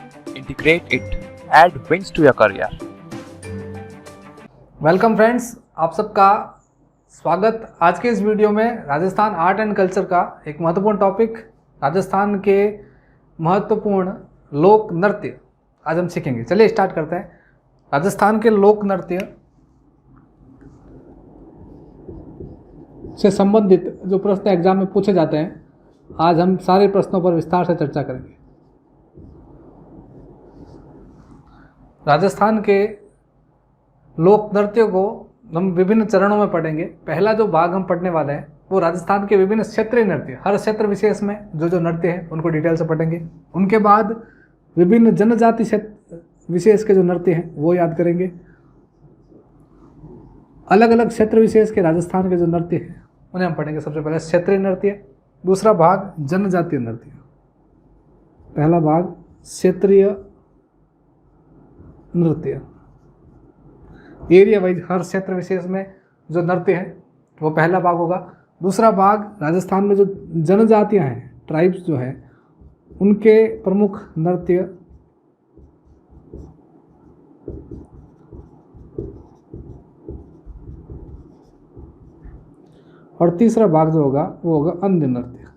integrate it, add wings to your career. Welcome friends, आप सबका स्वागत। आज के इस वीडियो में राजस्थान आर्ट एंड कल्चर का एक महत्वपूर्ण टॉपिक, राजस्थान के महत्वपूर्ण लोक नृत्य आज हम सीखेंगे। चलिए स्टार्ट करते हैं। राजस्थान के लोक नृत्य से संबंधित जो प्रश्न एग्जाम में पूछे जाते हैं, आज हम सारे प्रश्नों पर विस्तार से चर्चा करेंगे। राजस्थान के लोक नृत्यों को हम विभिन्न चरणों में पढ़ेंगे। पहला जो भाग हम पढ़ने वाले हैं वो राजस्थान के विभिन्न क्षेत्रीय नृत्य, हर क्षेत्र विशेष में जो नृत्य हैं उनको डिटेल से पढ़ेंगे। उनके बाद विभिन्न जनजाति क्षेत्र विशेष के जो नृत्य हैं वो याद करेंगे। अलग अलग क्षेत्र विशेष के राजस्थान के जो नृत्य हैं उन्हें हम पढ़ेंगे। सबसे पहले क्षेत्रीय नृत्य, दूसरा भाग जनजातीय नृत्य। पहला भाग क्षेत्रीय नृत्य, एरिया वाइज हर क्षेत्र विशेष में जो नृत्य हैं वो पहला भाग होगा। दूसरा भाग राजस्थान में जो जनजातियां हैं, ट्राइब्स जो हैं, उनके प्रमुख नृत्य। और तीसरा भाग जो होगा वो होगा अन्य नृत्य।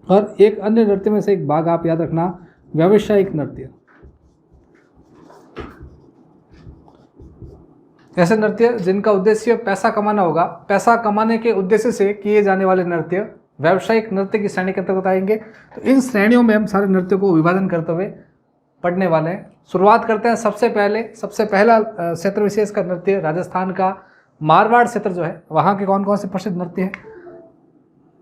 और एक अन्य नृत्य में से एक भाग आप याद रखना, व्यावसायिक नृत्य। ऐसे नृत्य जिनका उद्देश्य पैसा कमाना होगा, पैसा कमाने के उद्देश्य से किए जाने वाले नृत्य व्यावसायिक नृत्य की श्रेणी के अंतर्गत आएंगे। तो इन श्रेणियों में हम सारे नृत्यों को विभाजन करते हुए पढ़ने वाले हैं। शुरुआत करते हैं सबसे पहला क्षेत्र विशेष का नृत्य, राजस्थान का मारवाड़ क्षेत्र जो है, वहाँ के कौन कौन से प्रसिद्ध नृत्य हैं।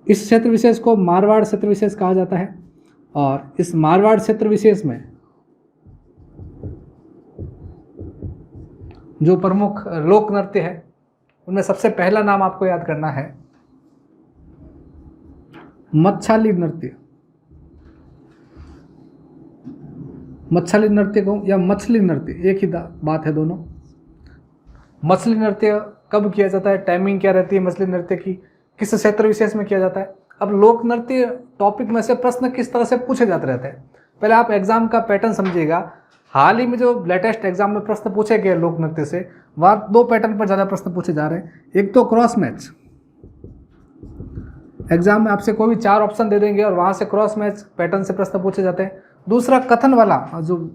इस क्षेत्र विशेष को मारवाड़ क्षेत्र विशेष कहा जाता है। और इस मारवाड़ क्षेत्र विशेष में जो प्रमुख लोक नृत्य है उनमें सबसे पहला नाम आपको याद करना है मच्छाली नृत्य। मच्छाली नृत्य को या मछली नृत्य एक ही बात है दोनों। मछली नृत्य कब किया जाता है, टाइमिंग क्या रहती है मछली नृत्य की, किस क्षेत्र विशेष में किया जाता है। अब लोक नृत्य टॉपिक में से प्रश्न किस तरह से पूछे जाते रहते हैं, पहले आप एग्जाम का पैटर्न समझिएगा। हाल ही में जो लेटेस्ट एग्जाम में प्रश्न पूछे गए लोक नृत्य से, वहाँ दो पैटर्न पर ज़्यादा प्रश्न पूछे जा रहे हैं। एक तो क्रॉस मैच, एग्जाम में आपसे कोई भी 4 ऑप्शन दे देंगे और वहाँ से क्रॉस मैच पैटर्न से प्रश्न पूछे जाते हैं। दूसरा कथन वाला, जो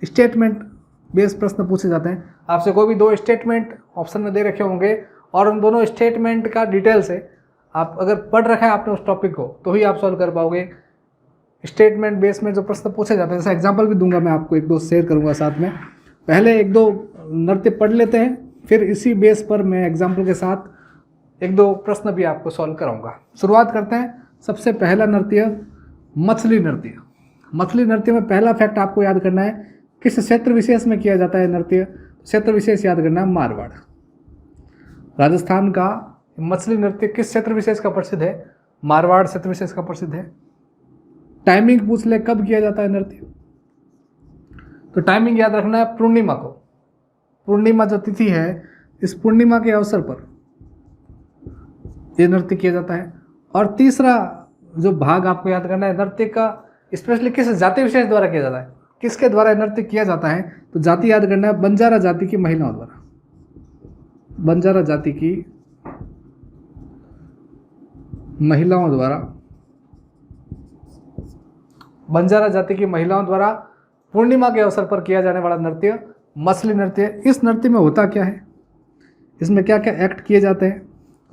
स्टेटमेंट बेस्ड प्रश्न पूछे जाते हैं। आपसे कोई भी 2 स्टेटमेंट ऑप्शन में दे रखे होंगे और उन दोनों स्टेटमेंट का डिटेल से आप अगर पढ़ रखा है आपने उस टॉपिक को तो ही आप सॉल्व कर पाओगे। स्टेटमेंट बेस में जो प्रश्न पूछे जाते हैं, जैसा एग्जाम्पल भी दूंगा मैं आपको, 1-2 शेयर करूंगा साथ में। पहले 1-2 नृत्य पढ़ लेते हैं, फिर इसी बेस पर मैं एग्जाम्पल के साथ 1-2 प्रश्न भी आपको सॉल्व कराऊंगा। शुरुआत करते हैं। सबसे पहला नृत्य मछली नृत्य। मछली नृत्य में पहला फैक्ट आपको याद करना है, किस क्षेत्र विशेष में किया जाता है नृत्य। क्षेत्र विशेष याद करना है मारवाड़। राजस्थान का मछली नृत्य किस क्षेत्र विशेष का प्रसिद्ध है, मारवाड़ क्षेत्र विशेष का प्रसिद्ध है। टाइमिंग पूछ ले कब किया जाता है नृत्य, तो टाइमिंग याद रखना है पूर्णिमा को। पूर्णिमा जो तिथि है, इस पूर्णिमा के अवसर पर यह नृत्य किया जाता है। और तीसरा जो भाग आपको याद करना है, नृत्य का स्पेशली किस जाति विशेष द्वारा किया जाता है, किसके द्वारा नृत्य किया जाता है, तो जाति याद करना है बंजारा जाति की महिलाओं द्वारा। बंजारा जाति की महिलाओं द्वारा, बंजारा जाति की महिलाओं द्वारा पूर्णिमा के अवसर पर किया जाने वाला नृत्य मछली नृत्य। इस नृत्य में होता क्या है, इसमें क्या क्या एक्ट किए जाते हैं,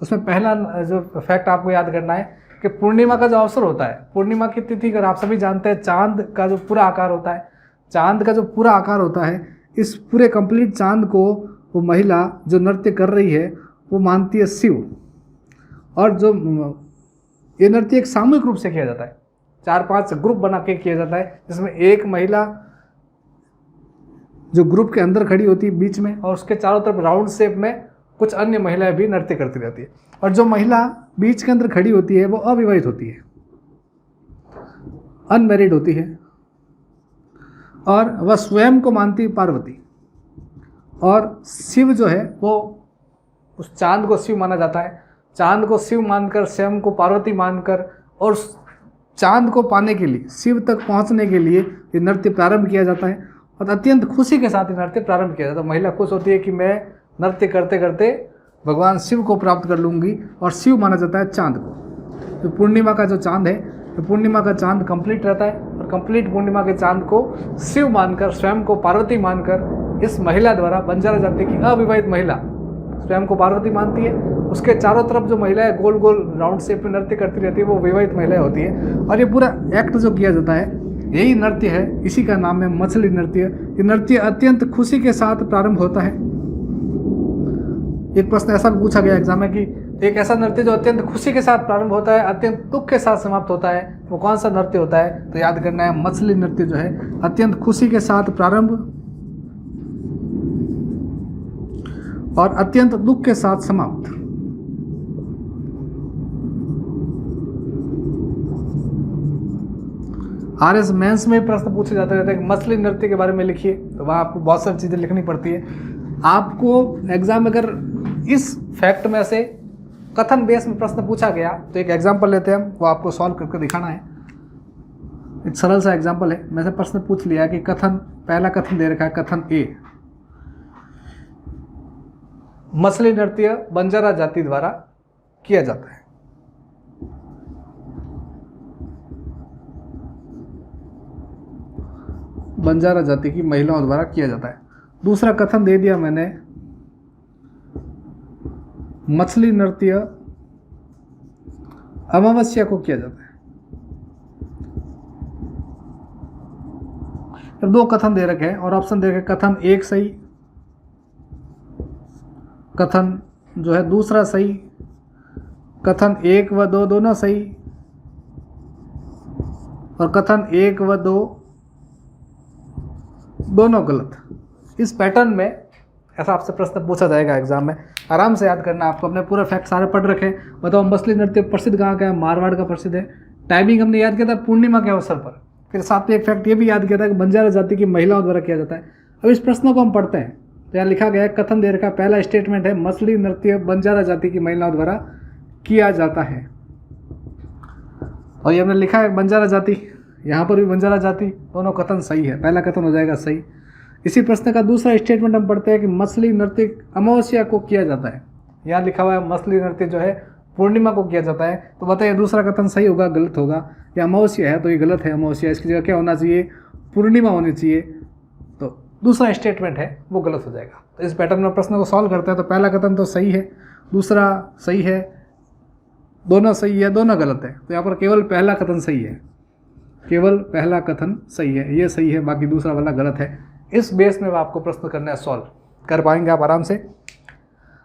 उसमें पहला जो फैक्ट आपको याद करना है कि पूर्णिमा का जो अवसर होता है, पूर्णिमा की तिथि अगर आप सभी जानते हैं, चांद का जो पूरा आकार होता है, चांद का जो पूरा आकार होता है, इस पूरे कंप्लीट चांद को वो महिला जो नृत्य कर रही है वो मानती है शिव। और जो ये नृत्य एक सामूहिक रूप से किया जाता है, 4-5 ग्रुप बना के किया जाता है, जिसमें एक महिला जो ग्रुप के अंदर खड़ी होती है बीच में, और उसके चारों तरफ राउंड शेप में कुछ अन्य महिलाएं भी नृत्य करती रहती है। और जो महिला बीच के अंदर खड़ी होती है वो अविवाहित होती है, अनमैरिड होती है, और वह स्वयं को मानती है पार्वती। और शिव जो है वो, उस चांद को शिव माना जाता है। चांद को शिव मानकर, स्वयं को पार्वती मानकर और चांद को पाने के लिए, शिव तक पहुंचने के लिए ये नृत्य प्रारंभ किया जाता है और अत्यंत खुशी के साथ ये नृत्य प्रारंभ किया जाता है। महिला खुश होती है कि मैं नृत्य करते करते भगवान शिव को प्राप्त कर लूँगी, और शिव माना जाता है चांद को। तो पूर्णिमा का जो चांद है, तो पूर्णिमा का चांद कंप्लीट रहता है, और कंप्लीट पूर्णिमा के चांद को शिव मानकर, स्वयं को पार्वती मानकर इस महिला द्वारा, बंजारा जाति की अविवाहित महिला स्वयं को पार्वती मानती है, उसके चारों तरफ जो महिलाएं गोल गोल राउंड शेप में नृत्य करती रहती है वो विवाहित महिलाएं होती है। और ये पूरा एक्ट जो किया जाता है यही नृत्य है, इसी का नाम है मछली नृत्य। ये नृत्य अत्यंत खुशी के साथ प्रारंभ होता है। एक प्रश्न ऐसा भी पूछा गया एग्जाम में कि एक ऐसा नृत्य जो अत्यंत खुशी के साथ प्रारंभ होता है, अत्यंत दुख के साथ समाप्त होता है, वो कौन सा नृत्य होता है? तो याद करना है मछली नृत्य जो है अत्यंत खुशी के साथ प्रारंभ और अत्यंत दुख के साथ समाप्त। RS मेंस में प्रश्न पूछे जाते रहते हैं कि मछली नृत्य के बारे में लिखिए, तो वहाँ आपको बहुत सारी चीज़ें लिखनी पड़ती है। आपको एग्जाम में अगर इस फैक्ट में से कथन बेस में प्रश्न पूछा गया तो एक एग्जाम्पल लेते हैं, वो आपको सॉल्व करके दिखाना है। एक सरल सा एग्जाम्पल है, मैंने प्रश्न पूछ लिया कि कथन, पहला कथन दे रखा है कथन ए, मछली नृत्य बंजारा जाति द्वारा किया जाता है। बंजारा जाति की महिलाओं द्वारा किया जाता है। दूसरा कथन दे दिया मैंने, मछली नृत्य अमावस्या को किया जाता है। अब दो कथन दे रखे हैं और ऑप्शन दे रखे, कथन एक सही, कथन जो है दूसरा सही, कथन 1 व 2 दोनों सही, और कथन 1 व 2 दोनों गलत। इस पैटर्न में ऐसा आपसे प्रश्न पूछा जाएगा एग्जाम में। आराम से याद करना, आपको अपने पूरे फैक्ट सारे पढ़ रखे। बताओ मछली नृत्य प्रसिद्ध कहाँ का है? मारवाड़ का प्रसिद्ध है। टाइमिंग हमने याद किया था पूर्णिमा के अवसर पर। फिर साथ में एक फैक्ट ये भी याद किया था कि बंजारा जाति की महिलाओं द्वारा किया जाता है। अब इस प्रश्नों को हम पढ़ते हैं तो यहाँ लिखा गया है, कथन दे रखा, पहला स्टेटमेंट है मछली नृत्य बंजारा जाति की महिलाओं द्वारा किया जाता है, और ये हमने लिखा है बंजारा जाति, यहाँ पर भी बंजारा जाति, दोनों कथन सही है, पहला कथन हो जाएगा सही। इसी प्रश्न का दूसरा स्टेटमेंट हम पढ़ते हैं कि मछली नृत्य अमावस्या को किया जाता है। यहाँ लिखा हुआ है मछली नृत्य जो है पूर्णिमा को किया जाता है। तो बताइए दूसरा कथन सही होगा गलत होगा? या अमावस्या है तो ये गलत है, अमावस्या इसकी जगह क्या होना चाहिए? पूर्णिमा होनी चाहिए। तो दूसरा स्टेटमेंट है वो गलत हो जाएगा। तो इस पैटर्न में प्रश्न को सॉल्व करते हैं तो पहला कथन तो सही है, दूसरा सही है, दोनों सही है, दोनों गलत है। तो यहाँ पर केवल पहला कथन सही है, केवल पहला कथन सही है, ये सही है, बाकी दूसरा वाला गलत है। इस बेस में आपको प्रश्न करना है, सॉल्व कर पाएंगे आप आराम से।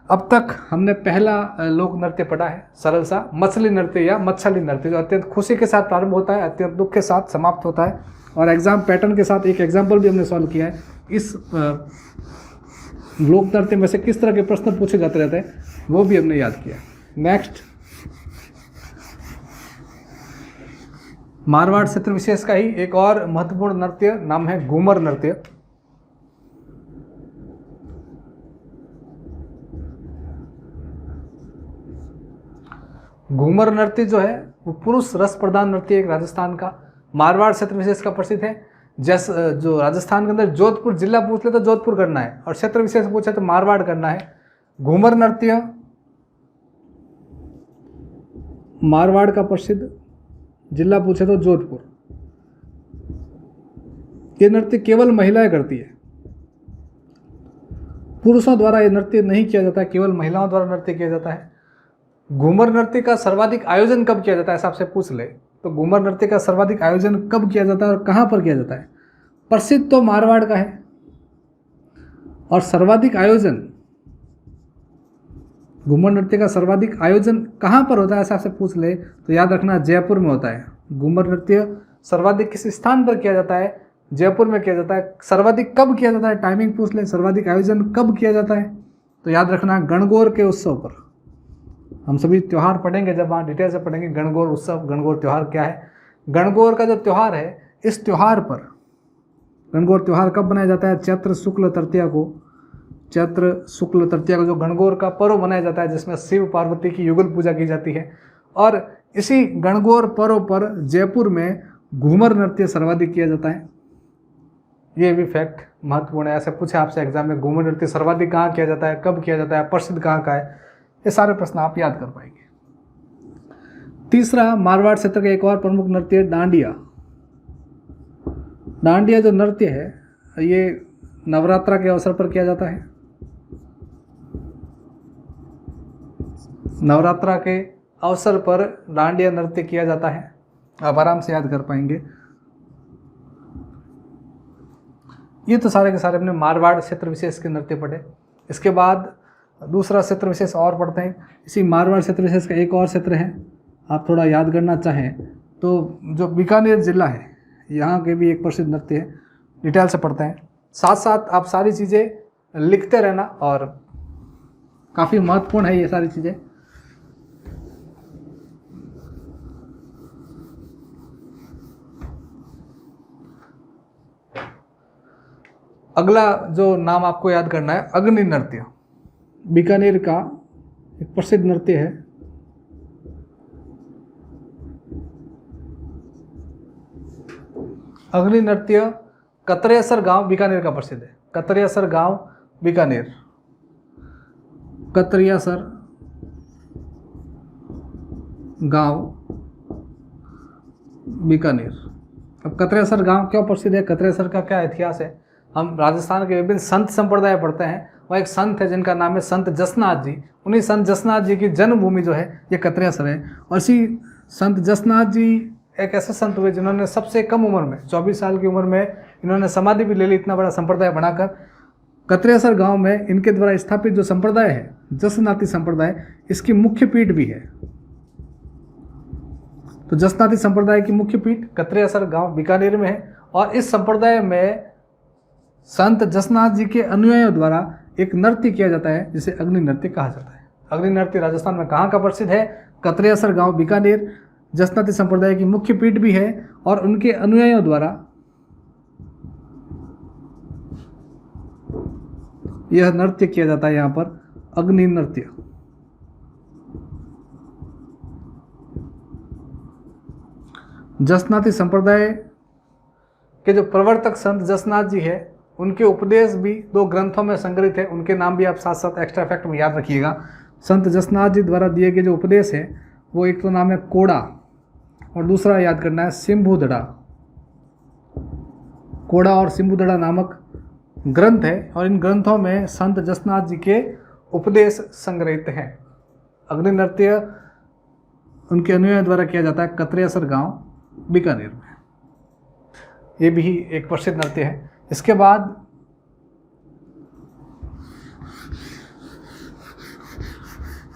अब तक हमने पहला लोक नृत्य पढ़ा है, सरल सा मछली नृत्य या मच्छली नृत्य, जो अत्यंत खुशी के साथ प्रारंभ होता है, अत्यंत दुख के साथ समाप्त होता है। और एग्जाम पैटर्न के साथ एक एग्जाम्पल भी हमने सॉल्व किया है। इस लोक नृत्य में से किस तरह के प्रश्न पूछे जाते रहते हैं वो भी हमने याद किया। नेक्स्ट, मारवाड़ क्षेत्र विशेष का ही एक और महत्वपूर्ण नृत्य नाम है घूमर नृत्य। घूमर नृत्य जो है वो पुरुष रस प्रधान नृत्य, एक राजस्थान का मारवाड़ क्षेत्र विशेष का प्रसिद्ध है। जैसे जो राजस्थान के अंदर जोधपुर जिला पूछ ले तो जोधपुर करना है, और क्षेत्र विशेष पूछे तो मारवाड़ करना है। घूमर नृत्य मारवाड़ का प्रसिद्ध, जिला पूछे तो जोधपुर। ये नृत्य केवल महिलाएं करती है, पुरुषों द्वारा ये नृत्य नहीं किया जाता है, केवल महिलाओं द्वारा नृत्य किया जाता है। घूमर नृत्य का सर्वाधिक आयोजन कब किया जाता है, ऐसा आपसे पूछ ले तो घूमर नृत्य का सर्वाधिक आयोजन कब किया जाता है और कहाँ पर किया जाता है? प्रसिद्ध तो मारवाड़ का है, और सर्वाधिक आयोजन घूमर नृत्य का सर्वाधिक आयोजन कहाँ पर होता है ऐसा आपसे पूछ ले तो याद रखना जयपुर में होता है। घूमर नृत्य सर्वाधिक किस स्थान पर किया जाता है? जयपुर में किया जाता है। सर्वाधिक कब किया जाता है? टाइमिंग पूछ ले, सर्वाधिक आयोजन कब किया जाता है? तो याद रखना गणगौर के उत्सव पर। हम सभी त्यौहार पढ़ेंगे जब वहाँ डिटेल से पढ़ेंगे गणगौर उत्सव, गणगौर त्यौहार क्या है। गणगौर का जो त्यौहार है, इस त्यौहार पर, गणगौर त्यौहार कब मनाया जाता है? चैत्र शुक्ल तृतीया को, चैत्र शुक्ल तृतीया को जो गणगौर का पर्व मनाया जाता है, जिसमें शिव पार्वती की युगल पूजा की जाती है। और इसी गणगौर पर्व पर जयपुर में घूमर नृत्य सर्वाधिक किया जाता है। ये भी फैक्ट महत्वपूर्ण है, ऐसे पूछे आपसे एग्जाम में, घूमर नृत्य सर्वाधिक कहाँ किया जाता है, कब किया जाता है, प्रसिद्ध कहाँ का है, ये सारे प्रश्न आप याद कर पाएंगे। तीसरा, मारवाड़ क्षेत्र का एक और प्रमुख नृत्य डांडिया। डांडिया जो नृत्य है ये नवरात्रा के अवसर पर किया जाता है। नवरात्रा के अवसर पर डांडिया नृत्य किया जाता है, आप आराम से याद कर पाएंगे। ये तो सारे के सारे अपने मारवाड़ क्षेत्र विशेष के नृत्य पढ़े। इसके बाद दूसरा क्षेत्र विशेष और पढ़ते हैं। इसी मारवाड़ क्षेत्र विशेष का एक और क्षेत्र है, आप थोड़ा याद करना चाहें तो जो बीकानेर जिला है यहाँ के भी एक प्रसिद्ध नृत्य है, डिटेल से पढ़ते हैं। साथ साथ आप सारी चीज़ें लिखते रहना और काफ़ी महत्वपूर्ण है ये सारी चीज़ें। अगला जो नाम आपको याद करना है, अग्नि नृत्य। बीकानेर का एक प्रसिद्ध नृत्य है। अग्नि नृत्य कतरेसर गांव बीकानेर का प्रसिद्ध है। कतरेसर गांव बीकानेर, कतरियासर गांव बीकानेर। अब कतरेसर गांव क्यों प्रसिद्ध है, कतरेसर का क्या इतिहास है? हम राजस्थान के विभिन्न संत संप्रदाय पढ़ते हैं, वह एक संत है जिनका नाम है संत जसनाथ जी। उन्हीं संत जसनाथ जी की जन्मभूमि जो है ये कतरेसर है। और इसी संत जसनाथ जी एक ऐसे संत हुए जिन्होंने सबसे कम उम्र में 24 साल की उम्र में इन्होंने समाधि भी ले ली, इतना बड़ा संप्रदाय बनाकर। कतरेसर गांव में इनके द्वारा स्थापित जो संप्रदाय है जसनाती संप्रदाय, इसकी मुख्य पीठ भी है। तो जसनाती संप्रदाय की मुख्य पीठ कतरेसर गांव बीकानेर में है। और इस संप्रदाय में संत जसनाथ जी के अनुयायियों द्वारा एक नृत्य किया जाता है जिसे अग्नि नृत्य कहा जाता है। अग्नि नृत्य राजस्थान में कहाँ का प्रसिद्ध है? कतरेसर गांव बीकानेर, जसनाती संप्रदाय की मुख्य पीठ भी है और उनके अनुयायियों द्वारा यह नृत्य किया जाता है यहाँ पर, अग्नि नृत्य। जसनाती संप्रदाय के जो प्रवर्तक संत जसनाथ जी है उनके उपदेश भी 2 ग्रंथों में संग्रहित है, उनके नाम भी आप साथ साथ एक्स्ट्रा फैक्ट में याद रखिएगा। संत जसनाथ जी द्वारा दिए गए जो उपदेश है वो एक तो नाम है कोड़ा और दूसरा याद करना है सिंबुदड़ा। कोड़ा और सिंबुदड़ा नामक ग्रंथ है और इन ग्रंथों में संत जसनाथ जी के उपदेश संग्रहित हैं। अग्नि नृत्य उनके अनुयायियों द्वारा किया जाता है कतरेसर गांव बीकानेर में। ये भी एक प्रसिद्ध नृत्य है। इसके बाद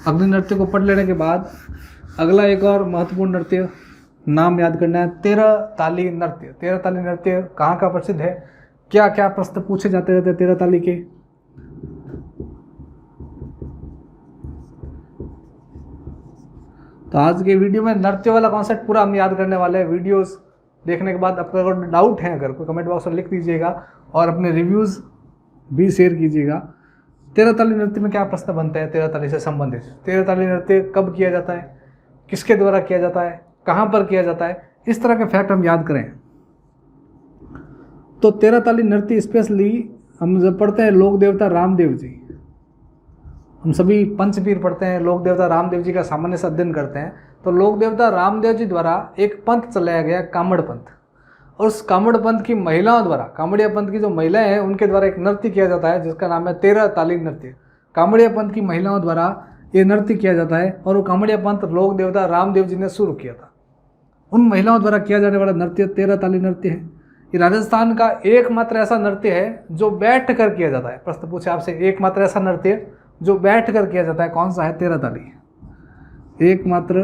अग्नि नृत्य को पढ़ लेने के बाद अगला एक और महत्वपूर्ण नृत्य नाम याद करना है, 13 ताली नृत्य। 13 ताली नृत्य कहाँ का प्रसिद्ध है, क्या क्या प्रश्न पूछे जाते रहते हैं 13 ताली के? तो आज के वीडियो में नृत्य वाला कॉन्सेप्ट पूरा हम याद करने वाले हैं। वीडियोस देखने के बाद आपका अगर डाउट है, अगर कोई कमेंट बॉक्स में लिख दीजिएगा और अपने रिव्यूज़ भी शेयर कीजिएगा। 13 ताली नृत्य में क्या प्रश्न बनते हैं 13 ताली से संबंधित? 13 ताली नृत्य कब किया जाता है, किसके द्वारा किया जाता है, कहाँ पर किया जाता है, इस तरह के फैक्ट हम याद करें। तो 13 ताली नृत्य स्पेशली हम जब पढ़ते हैं लोक देवता रामदेव जी, हम सभी पंचपीर पढ़ते हैं, लोक देवता रामदेव जी का सामान्य से अध्ययन करते हैं। तो लोक देवता रामदेव जी द्वारा एक पंथ चलाया गया कामड़ पंथ, और उस कामड़ पंथ की महिलाओं द्वारा, कामड़िया पंथ की जो महिलाएं हैं उनके द्वारा एक नृत्य किया जाता है जिसका नाम है 13 ताली नृत्य। कामड़िया पंथ की महिलाओं द्वारा ये नृत्य किया जाता है और वो कामड़िया पंथ लोक देवता रामदेव जी ने शुरू किया था। उन महिलाओं द्वारा किया जाने वाला नृत्य 13 ताली नृत्य है। ये राजस्थान का एकमात्र ऐसा नृत्य है जो बैठ कर किया जाता है। प्रश्न पूछे आपसे, एकमात्र ऐसा नृत्य जो बैठ कर किया जाता है, कौन सा है? 13 ताली। एकमात्र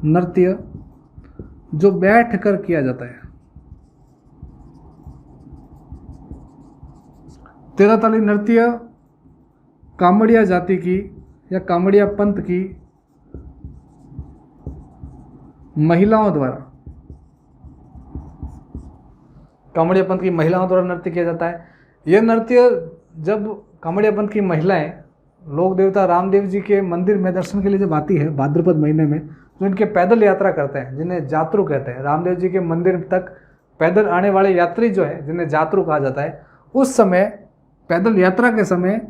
नृत्य जो बैठ कर किया जाता है। 13 ताली नृत्य कामड़िया जाति की या कामड़िया पंथ की महिलाओं द्वारा, कामड़िया पंथ की महिलाओं द्वारा नृत्य किया जाता है। यह नृत्य जब कामड़िया पंथ की महिलाएं लोक देवता रामदेव जी के मंदिर में दर्शन के लिए जब आती है भाद्रपद महीने में, जो इनके पैदल यात्रा करते हैं, जिन्हें जातरू कहते हैं, रामदेव जी के मंदिर तक पैदल आने वाले यात्री जो है, जिन्हें जातरू कहा जाता है, उस समय पैदल यात्रा के समय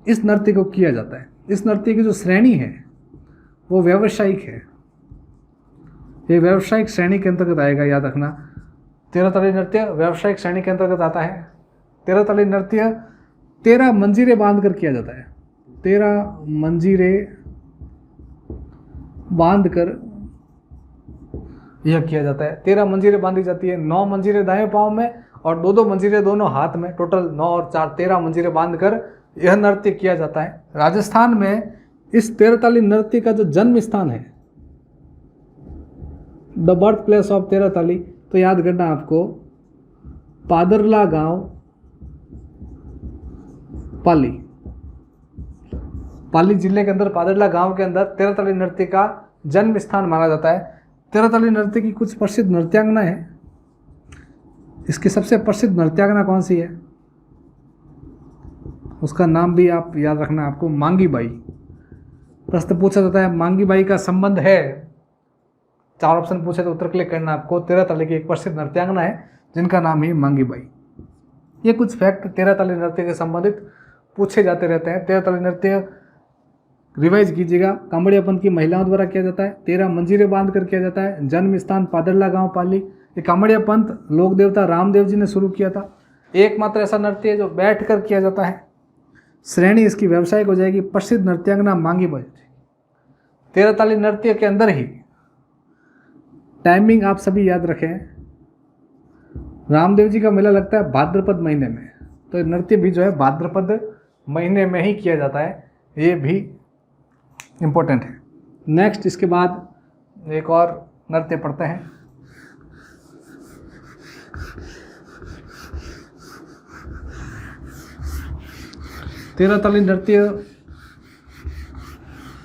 इस नृत्य को किया जाता है। इस नृत्य की जो श्रेणी है वो व्यावसायिक है, ये व्यावसायिक श्रेणी के अंतर्गत आएगा, याद रखना। 13 ताली नृत्य व्यावसायिक श्रेणी के अंतर्गत आता है। 13 ताली नृत्य 13 मंजीरें बांध कर किया जाता है। 13 मंजीरें बांध कर यह किया जाता है। 13 मंजीरें बांधी जाती है, 9 मंजीरें दाएं पांव में और 2-2 मंजीरें दोनों हाथ में, टोटल 9 और 4 13 मंजीरें बांधकर यह नृत्य किया जाता है। राजस्थान में इस 13 ताली नृत्य का जो जन्म स्थान है, द बर्थ प्लेस ऑफ 13 ताली, तो याद करना आपको पादरला गांव, पाली, पाली जिले के अंदर पादरला गांव के अंदर 13 ताली नृत्य का जन्म स्थान माना जाता है। 13 ताली नृत्य की कुछ प्रसिद्ध नृत्यांगना है। इसकी सबसे प्रसिद्ध नृत्यांगना कौन सी है, उसका नाम भी आप याद रखना, आपको मांगी बाई। प्रश्न पूछा जाता है मांगी बाई का संबंध है, 4 ऑप्शन पूछे तो उत्तर क्लिक करना आपको। 13 ताली की एक प्रसिद्ध नृत्यांगना है जिनका नाम है मांगी बाई। ये कुछ फैक्ट 13 ताली नृत्य के संबंधित पूछे जाते रहते हैं। 13 ताली नृत्य रिवाइज कीजिएगा, कांवड़ियापंथ की महिलाओं द्वारा किया जाता है, 13 मंजीरें बांध कर किया जाता है, जन्म स्थान पादरला गांव, पाली। ये कांवड़ियापंथ लोक देवता रामदेव जी ने शुरू किया था। एकमात्र ऐसा नृत्य है जो बैठ कर किया जाता है। श्रेणी इसकी व्यावसायिक हो जाएगी, प्रसिद्ध नृत्यांगना मांगी बाई। 13 ताली नृत्य के अंदर ही टाइमिंग आप सभी याद रखें, रामदेव जी का मेला लगता है भाद्रपद महीने में, तो ये नृत्य भी जो है भाद्रपद महीने में ही किया जाता है, ये भी इम्पोर्टेंट है। नेक्स्ट इसके बाद एक और नृत्य पढ़ते हैं। तेरह ताली नृत्य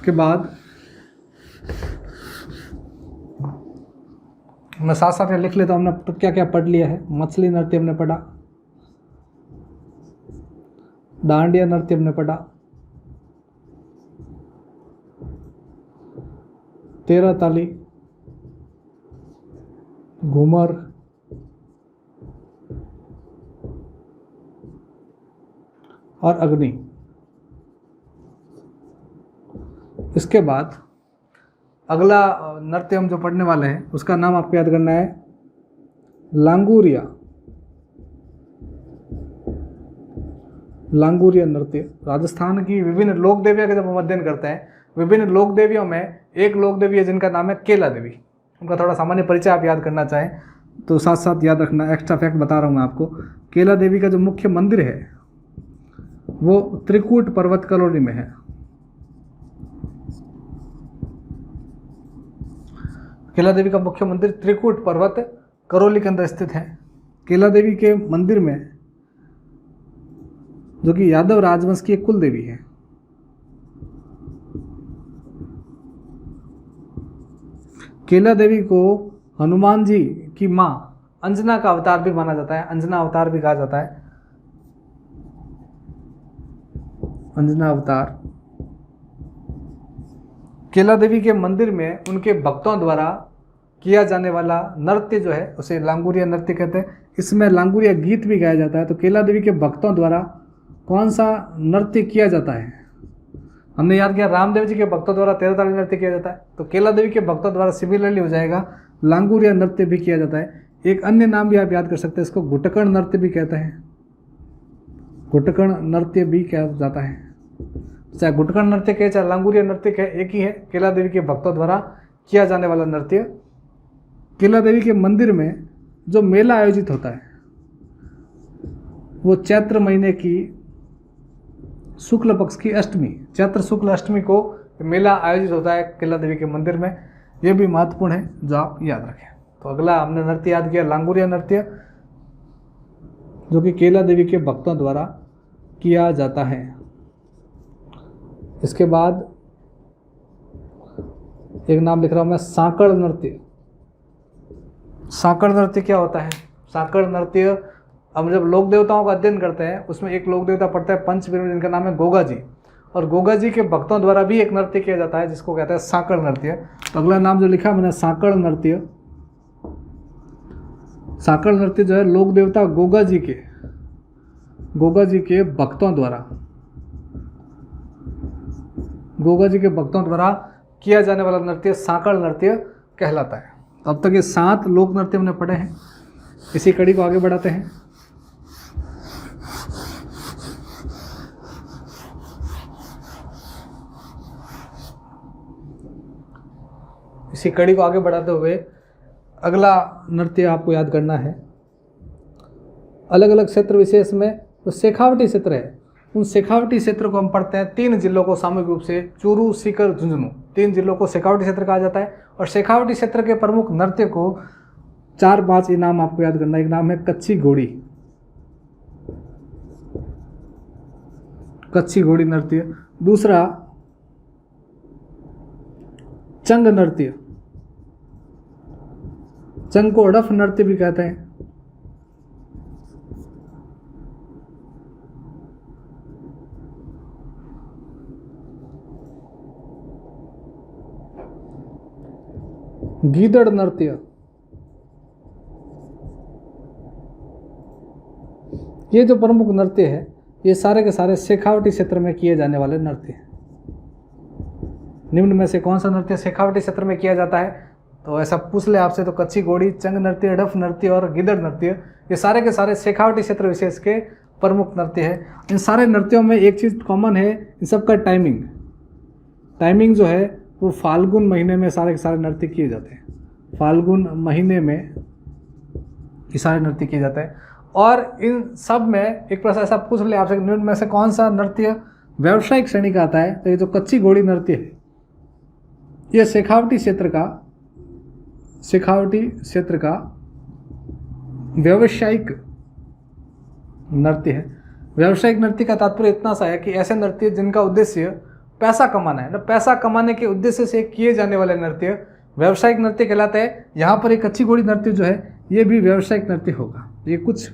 के बाद मैं साथ साथ लिख लेता हूँ, हमने क्या क्या पढ़ लिया है। मछली नृत्य हमने पढ़ा, डांडिया नृत्य हमने पढ़ा, 13 ताली, घूमर, और अग्नि। इसके बाद अगला नृत्य हम जो पढ़ने वाले हैं उसका नाम आपको याद करना है लांगुरिया। लांगुरिया नृत्य राजस्थान की विभिन्न लोक देवियों का जब हम अध्ययन करते हैं, विभिन्न लोक देवियों में एक लोक देवी है जिनका नाम है केला देवी। उनका थोड़ा सामान्य परिचय आप याद करना चाहें तो साथ साथ याद रखना, एक्स्ट्रा फैक्ट बता रहा हूँ मैं आपको। केला देवी का जो मुख्य मंदिर है वो त्रिकूट पर्वत कॉलोनी में है। केला देवी का मुख्य मंदिर त्रिकूट पर्वत करौली के अंदर स्थित है। केला देवी के मंदिर में, जो कि यादव राजवंश की एक कुल देवी है, केला देवी को हनुमान जी की मां अंजना का अवतार भी माना जाता है, अंजना अवतार भी कहा जाता है। अंजना अवतार। केला देवी के मंदिर में उनके भक्तों द्वारा किया जाने वाला नृत्य जो है उसे लांगुरिया नृत्य कहते हैं। इसमें लांगुरिया गीत भी गाया जाता है। तो केला देवी के भक्तों द्वारा कौन सा नृत्य किया जाता है? हमने याद किया रामदेव जी के भक्तों द्वारा 13 ताली नृत्य किया जाता है, तो केला देवी के भक्तों द्वारा सिमिलरली हो जाएगा लांगुरिया नृत्य भी किया जाता है। एक अन्य नाम भी आप याद कर सकते हैं, इसको घुटकण नृत्य भी कहते हैं। घुटकण नृत्य भी कहा जाता है। चाहे घुटकण नृत्य कहे चाहे लांगुरिया नृत्य कहे, एक ही है, केला देवी के भक्तों द्वारा किया जाने वाला नृत्य। केला देवी के मंदिर में जो मेला आयोजित होता है वो चैत्र महीने की शुक्ल पक्ष की अष्टमी, चैत्र शुक्ल अष्टमी को मेला आयोजित होता है केला देवी के मंदिर में। ये भी महत्वपूर्ण है जो आप याद रखें। तो अगला हमने नृत्य याद किया लांगुरिया नृत्य, जो कि केला देवी के भक्तों द्वारा किया जाता है। इसके बाद एक नाम लिख रहा हूं मैं, सांकड़ नृत्य। सांकड़ नृत्य क्या होता है? सांकड़ नृत्य हम जब लोक देवताओं का अध्ययन करते हैं उसमें एक लोक देवता पड़ता है पंचवीर में, जिनका नाम है गोगा जी। और गोगा जी के भक्तों द्वारा भी एक नृत्य किया जाता है जिसको कहते हैं सांकड़ नृत्य। तो अगला नाम जो लिखा मैंने सांकड़ नृत्य, सांकड़ नृत्य जो है लोक देवता गोगा जी के भक्तों द्वारा, गोगा जी के भक्तों द्वारा किया जाने वाला नृत्य सांकड़ नृत्य कहलाता है। तो अब तक ये 7 लोक नृत्य हमने पढ़े हैं। इसी कड़ी को आगे बढ़ाते हैं। इसी कड़ी को आगे बढ़ाते हुए अगला नृत्य आपको याद करना है। अलग अलग क्षेत्र विशेष में जो शेखावटी क्षेत्र है, उन शेखावटी क्षेत्र को हम पढ़ते हैं 3 जिलों को सामूहिक रूप से, चूरू, सीकर, झुंझुनू, 3 जिलों को शेखावटी क्षेत्र कहा जाता है। और शेखावटी क्षेत्र के प्रमुख नृत्य को 4-5 इनाम आपको याद करना है। एक नाम है कच्छी घोड़ी, कच्छी घोड़ी नृत्य। दूसरा चंग नृत्य, चंग को अड़फ नृत्य भी कहते हैं। गीदड़ नृत्य, ये जो प्रमुख नृत्य है ये सारे के सारे शेखावटी क्षेत्र में किए जाने वाले नृत्य हैं। निम्न में से कौन सा नृत्य शेखावटी क्षेत्र में किया जाता है? तो ऐसा पूछ ले आपसे तो कच्छी घोड़ी, चंग नृत्य, अड़फ नृत्य और गिदड़ नृत्य, ये सारे के सारे शेखावटी क्षेत्र विशेष के प्रमुख नृत्य है। इन सारे नृत्यों में एक चीज़ कॉमन है, इन सबका टाइमिंग जो है वो फाल्गुन महीने में सारे के सारे नृत्य किए जाते हैं। फाल्गुन महीने में ये सारे नृत्य किए जाते हैं। और इन सब में एक प्रश्न ऐसा पूछ ले आपसे, निम्न में से कौन सा नृत्य व्यावसायिक श्रेणी का आता है? तो ये जो कच्छी घोड़ी नृत्य है ये शेखावटी क्षेत्र का व्यावसायिक नृत्य है। व्यावसायिक नृत्य का तात्पर्य इतना सा है कि ऐसे नृत्य जिनका उद्देश्य पैसा कमाना है, पैसा कमाने के उद्देश्य से किए जाने वाले नृत्य व्यावसायिक नृत्य कहलाते हैं। यहाँ पर एक कच्छी घोड़ी नृत्य जो है ये भी व्यावसायिक नृत्य होगा। ये कुछ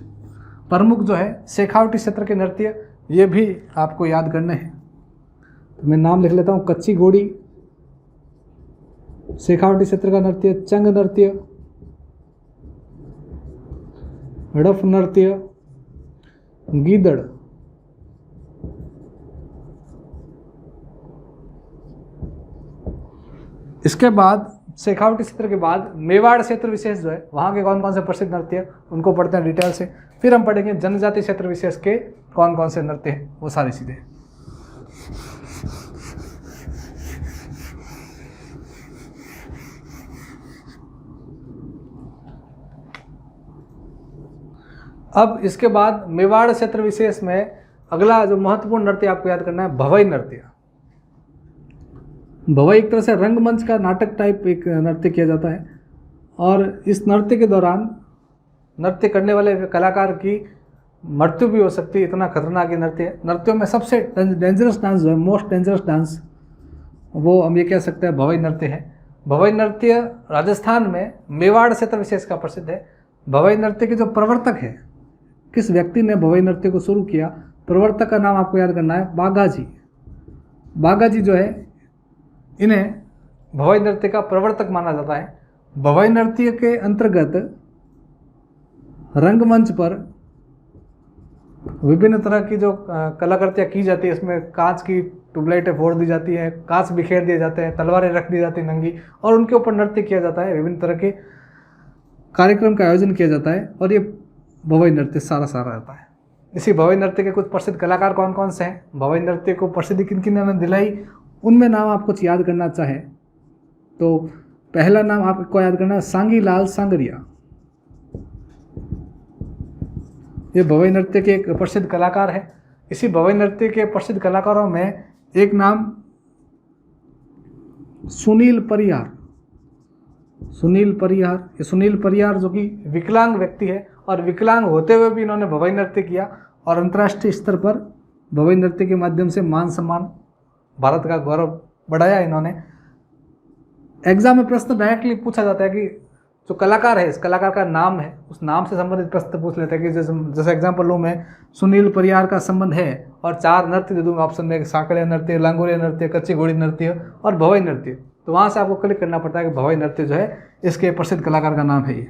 प्रमुख जो है शेखावटी क्षेत्र के नृत्य ये भी आपको याद करने हैं। तो मैं नाम लिख लेता हूँ, कच्छी घोड़ी शेखावटी क्षेत्र का नृत्य, चंग नृत्य, हड़फ नृत्य, गीदड़, इसके बाद शेखावटी क्षेत्र के बाद मेवाड़ क्षेत्र विशेष जो है वहाँ के कौन कौन से प्रसिद्ध नृत्य हैं उनको पढ़ते हैं डिटेल से। फिर हम पढ़ेंगे जनजाति क्षेत्र विशेष के कौन कौन से नृत्य हैं, वो सारी चीज़ें। अब इसके बाद मेवाड़ क्षेत्र विशेष में अगला जो महत्वपूर्ण नृत्य आपको याद करना है भवई नृत्य। भवई एक तरह से रंगमंच का नाटक टाइप एक नृत्य किया जाता है और इस नृत्य के दौरान नृत्य करने वाले कलाकार की मृत्यु भी हो सकती है, इतना खतरनाक ये नृत्य है। नृत्यों में सबसे डेंजरस डांस जो है, मोस्ट डेंजरस डांस, वो हम ये कह सकते हैं भवई नृत्य है। भवई नृत्य राजस्थान में मेवाड़ क्षेत्र विशेष का प्रसिद्ध है। भवई नृत्य के जो प्रवर्तक है, किस व्यक्ति ने भवई नृत्य को शुरू किया, प्रवर्तक का नाम आपको याद करना है, बाघाजी। बाघाजी जो है इन्हें भवई नृत्य का प्रवर्तक माना जाता है। भवई नृत्य के अंतर्गत रंगमंच पर विभिन्न तरह की जो कलाकृतियाँ की जाती है, इसमें कांच की ट्यूबलाइटें फोड़ दी जाती हैं, कांच बिखेर दिए जाते हैं, तलवारें रख दी जाती हैं नंगी, और उनके ऊपर नृत्य किया जाता है। विभिन्न तरह के कार्यक्रम का आयोजन किया जाता है और ये भवई नृत्य सारा रहता है। इसी भवई नृत्य के कुछ प्रसिद्ध कलाकार कौन कौन से हैं, भवई नृत्य को प्रसिद्धि किन किन ने दिलाई, उनमें नाम आप कुछ याद करना चाहें तो पहला नाम आपको याद करना है सांगी लाल सांगरिया। ये भवई नृत्य के एक प्रसिद्ध कलाकार है। इसी भवई नृत्य के प्रसिद्ध कलाकारों में एक नाम सुनील परियार। ये सुनील परियार जो कि विकलांग व्यक्ति है और विकलांग होते हुए भी इन्होंने भवई नृत्य किया और अंतर्राष्ट्रीय स्तर पर भवई नृत्य के माध्यम से मान सम्मान, भारत का गौरव बढ़ाया इन्होंने। एग्जाम में प्रश्न डायरेक्टली पूछा जाता है कि जो कलाकार है, इस कलाकार का नाम है, उस नाम से संबंधित प्रश्न पूछ लेते हैं कि जैसे एग्जाम्पल लूँ मैं, सुनील परियार का संबंध है और 4 नृत्य दे दूँगा ऑप्शन में, साकड़िया नृत्य, लांगोलिया नृत्य, कच्ची घोड़ी नृत्य और भवई नृत्य। तो वहाँ से आपको क्लिक करना पड़ता है कि भवई नृत्य जो है इसके प्रसिद्ध कलाकार का नाम है ये।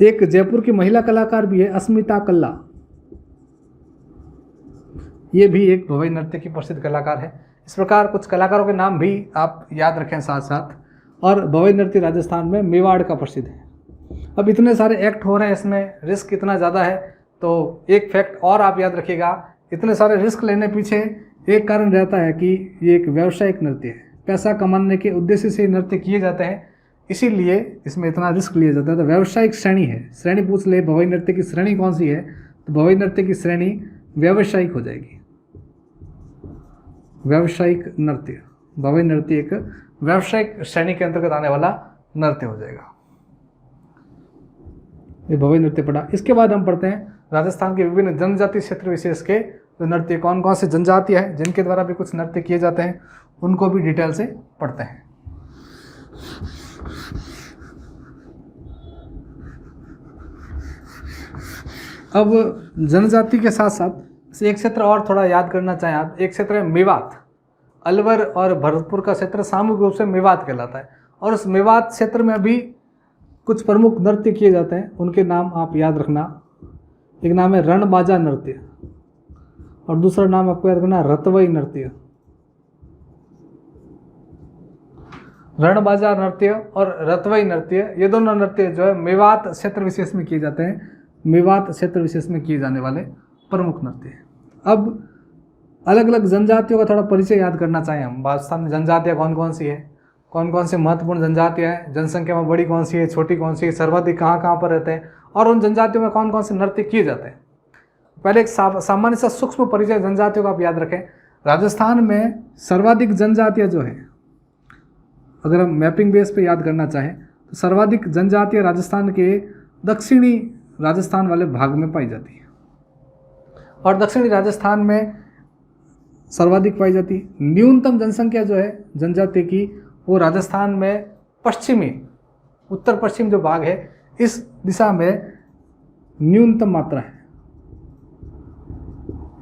एक जयपुर की महिला कलाकार भी है अस्मिता कल्ला, ये भी एक भवई नृत्य की प्रसिद्ध कलाकार है। इस प्रकार कुछ कलाकारों के नाम भी आप याद रखें साथ साथ। और भवई नृत्य राजस्थान में मेवाड़ का प्रसिद्ध है। अब इतने सारे एक्ट हो रहे हैं, इसमें रिस्क इतना ज़्यादा है, तो एक फैक्ट और आप याद रखिएगा, इतने सारे रिस्क लेने पीछे एक कारण रहता है कि ये एक व्यावसायिक नृत्य है, पैसा कमाने के उद्देश्य से नृत्य किए जाते हैं, इसीलिए इसमें इतना रिस्क लिया जाता है। तो व्यावसायिक श्रेणी है, श्रेणी पूछ ले भवई नृत्य की श्रेणी कौन सी है, तो भवई नृत्य की श्रेणी व्यावसायिक हो जाएगी। व्यावसायिक नृत्य, भवई नृत्य एक व्यावसायिक श्रेणी के अंतर्गत आने वाला नृत्य हो जाएगा। ये भवई नृत्य पढ़ा। इसके बाद हम पढ़ते हैं राजस्थान के विभिन्न जनजाति क्षेत्र विशेष के नृत्य, कौन कौन से जनजातियाँ हैं जिनके द्वारा भी कुछ नृत्य किए जाते हैं, उनको भी डिटेल से पढ़ते हैं। अब जनजाति के साथ साथ एक क्षेत्र और थोड़ा याद करना चाहें आप, एक क्षेत्र है मेवात। अलवर और भरतपुर का क्षेत्र सामूहिक रूप से मेवात कहलाता है, और उस मेवात क्षेत्र में भी कुछ प्रमुख नृत्य किए जाते हैं, उनके नाम आप याद रखना। एक नाम है रणबाजा नृत्य और दूसरा नाम आपको याद रखना रतवई नृत्य। रणबाजा नृत्य और रतवई नृत्य, ये दोनों नृत्य जो है मेवात क्षेत्र विशेष में किए जाते हैं, मेवात क्षेत्र विशेष में किए जाने वाले प्रमुख नृत्य हैं। अब अलग अलग जनजातियों का थोड़ा परिचय याद करना चाहें हम। राजस्थान में जनजातियाँ कौन कौन सी है, कौन कौन से महत्वपूर्ण जनजातियाँ हैं, जनसंख्या में बड़ी कौन सी है, छोटी कौन सी है, सर्वाधिक कहाँ कहाँ पर रहते हैं, और उन जनजातियों में कौन कौन से नृत्य किए जाते हैं। पहले एक सामान्य सा सूक्ष्म परिचय जनजातियों का आप याद रखें। राजस्थान में सर्वाधिक जनजातियाँ जो हैं, अगर हम मैपिंग बेस पे याद करना चाहें तो सर्वाधिक जनजातियाँ राजस्थान के दक्षिणी राजस्थान वाले भाग में पाई जाती है, और दक्षिणी राजस्थान में सर्वाधिक पाई जाती है। न्यूनतम जनसंख्या जो है जनजाति की, वो राजस्थान में पश्चिमी उत्तर पश्चिम जो भाग है, इस दिशा में न्यूनतम मात्रा है।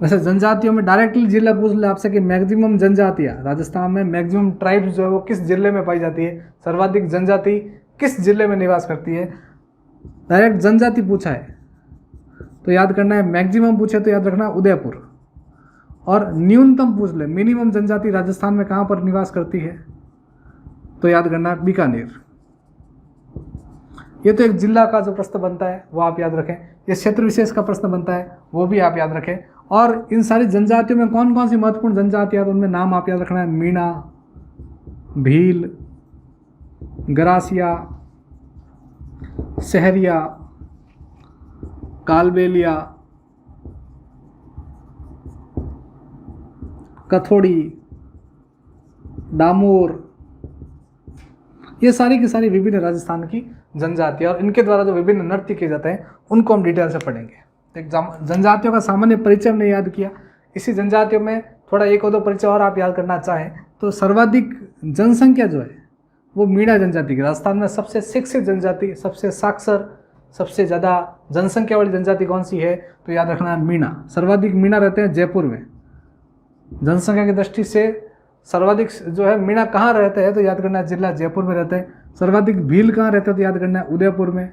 वैसे जनजातियों में डायरेक्टली जिला पूछ ले आपसे कि मैक्सिमम जनजातियाँ राजस्थान में, मैक्सिमम ट्राइब्स जो है वो किस जिले में पाई जाती है, सर्वाधिक जनजाति किस जिले में निवास करती है। डायरेक्ट जनजाति पूछा है तो याद करना है, मैक्सिमम पूछे तो याद रखना उदयपुर, और न्यूनतम पूछ ले मिनिमम जनजाति राजस्थान में कहाँ पर निवास करती है तो याद करना है बीकानेर। ये तो एक जिला का जो प्रश्न बनता है वो आप याद रखें, ये क्षेत्र विशेष का प्रश्न बनता है वो भी आप याद रखें। और इन सारी जनजातियों में कौन कौन सी महत्वपूर्ण जनजातियाँ तो उनमें नाम आप याद रखना है, मीणा, भील, गरासिया, सहरिया, कालबेलिया, कथोड़ी, डामोर, ये सारी की सारी विभिन्न राजस्थान की जनजातियाँ, और इनके द्वारा जो विभिन्न नृत्य किए जाते हैं उनको हम डिटेल से पढ़ेंगे। जनजातियों का सामान्य परिचय हमने याद किया, इसी जनजातियों में थोड़ा एक और दो परिचय और आप याद करना चाहें तो सर्वाधिक जनसंख्या जो है वो मीणा जनजाति की, राजस्थान में सबसे शिक्षित जनजाति, सबसे साक्षर, सबसे ज़्यादा जनसंख्या वाली जनजाति कौन सी है तो याद रखना है मीणा। सर्वाधिक मीणा रहते हैं जयपुर में, जनसंख्या की दृष्टि से सर्वाधिक जो है मीणा कहाँ रहते हैं तो याद करना है जिला जयपुर में रहते हैं। सर्वाधिक भील कहाँ रहते हैं तो याद करना है उदयपुर में।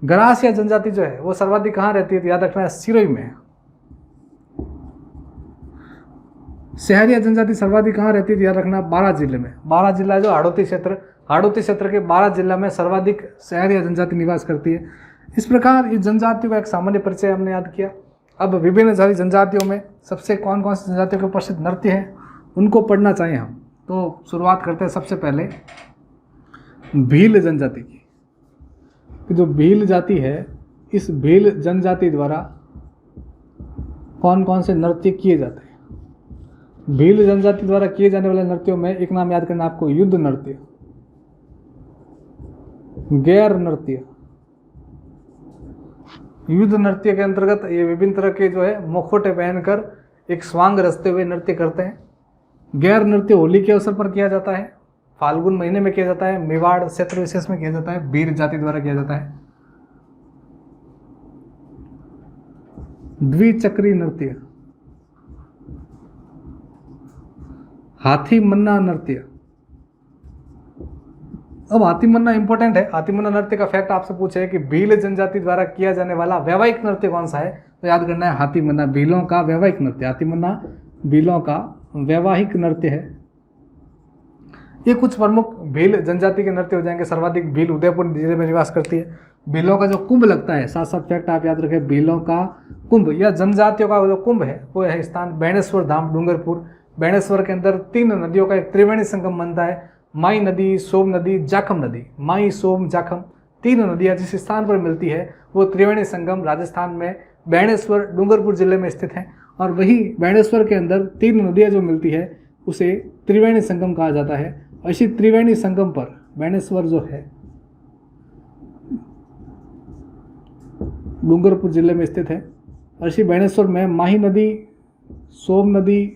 गरासिया जनजाति जो है वो सर्वाधिक कहाँ रहती है तो याद रखना है सिरोही में। सहरिया जनजाति सर्वाधिक कहाँ रहती है तो याद रखना बारां जिले में। बारां जिला जो हाड़ौती क्षेत्र के बारां जिला में सर्वाधिक सहरिया जनजाति निवास करती है। इस प्रकार इस जनजातियों का एक सामान्य परिचय हमने याद किया। अब विभिन्न सारी जनजातियों में सबसे कौन कौन सी जनजातियों के प्रसिद्ध नृत्य हैं उनको पढ़ना चाहें हम तो शुरुआत करते हैं सबसे पहले भील जनजाति की। जो भील जाति है, इस भील जनजाति द्वारा कौन कौन से नृत्य किए जाते हैं। भील जनजाति द्वारा किए जाने वाले नृत्यों में एक नाम याद करना आपको, युद्ध नृत्य, गैर नृत्य। युद्ध नृत्य के अंतर्गत ये विभिन्न तरह के जो है मुखौटे पहनकर एक स्वांग रचते हुए नृत्य करते हैं। गैर नृत्य होली के अवसर पर किया जाता है, फाल्गुन महीने में किया जाता है, मेवाड़ क्षेत्र विशेष में किया जाता है, भील जाति द्वारा किया जाता है। द्विचक्री नृत्य, हाथी मन्ना नृत्य। अब हाथी मन्ना इंपॉर्टेंट है। हाथी मन्ना नृत्य का फैक्ट आपसे पूछे है कि भील जनजाति द्वारा किया जाने वाला वैवाहिक नृत्य कौन सा है, तो याद करना है हाथी मन्ना भीलों का वैवाहिक नृत्य। हाथी मन्ना भीलों का वैवाहिक नृत्य है। ये कुछ प्रमुख भील जनजाति के नृत्य हो जाएंगे। सर्वाधिक भील उदयपुर जिले में निवास करती है। भीलों का जो कुंभ लगता है, साथ साथ फैक्ट आप याद रखें, भीलों का कुंभ या जनजातियों का जो कुंभ है वो है स्थान बेणेश्वर धाम डूंगरपुर। बेणेश्वर के अंदर 3 नदियों का एक त्रिवेणी संगम बनता है, माई नदी, सोम नदी, जाखम नदी। माई, सोम, जाखम 3 नदियां जिस स्थान पर मिलती है वो त्रिवेणी संगम राजस्थान में बेणेश्वर डूंगरपुर जिले में स्थित है। और वही बेणेश्वर के अंदर 3 नदियां जो मिलती है उसे त्रिवेणी संगम कहा जाता है। और इसी त्रिवेणी संगम पर बेणेश्वर जो है डूंगरपुर जिले में स्थित है। और इसी बेणेश्वर में माही नदी, सोम नदी,